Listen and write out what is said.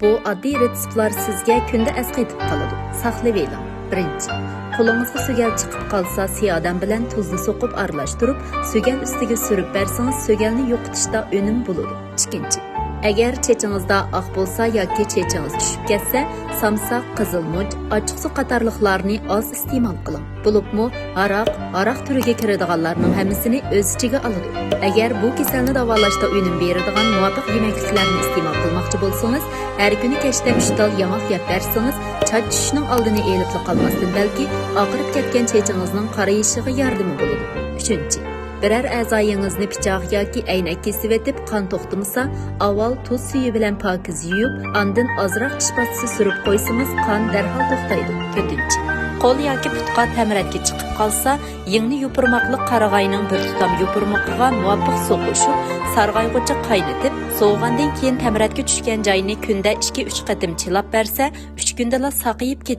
Bu oddiy retseptlar sizga kunda asqaytib qoladi. Saqlab eling. Birinchi, qo'lingizga so'gal chiqib qolsa, siyodam bilan tuzni so'qib aralashtirib, so'gal ustiga surib bersangiz, so'galni yo'qotishda unum bo'ladi. Ikkinchi, agar chechingizda oq bo'lsa yoki chechingiz tushib ketsa, samsaq, qizilmuch, ochiq suv qatorliqlarni oz iste'mol qiling. Bo'libmi, aroq turiga kiradiganlarning hammasini o'z ichiga oladi. Agar bu kasalni davolashda unum beradigan muvofiq yemakliklarni iste'mol qilmoqchi bo'lsangiz, har kuni kechda 3 tal yamoq yeb bersangiz, chach tushishining oldini elib qolmasdan balki oqirib ketgan chechingizning qarayishiga yordam bo'ladi. Uchinchi, biror a'zoyingizni pichoq yoki aynak kesib etib qon to'xtamasa, avval tuz suvi bilan pokiz yuvib, ondan ozroq tish pastasi surib qo'ysangiz, qon darhol to'xtaydi. To'rtinchi, qo'l yoki putqa tamiratga chiqib qolsa, yengni yupurmoqli qarag'ayning bir tutam yupurmoqiga muvofiq suv qo'shib, sarg'ayg'ucha qaynatib, sovigandan keyin tamiratga tushgan joyini kunda 2-3 qatim chilab bersa, 3 kundala saqayib ketadi.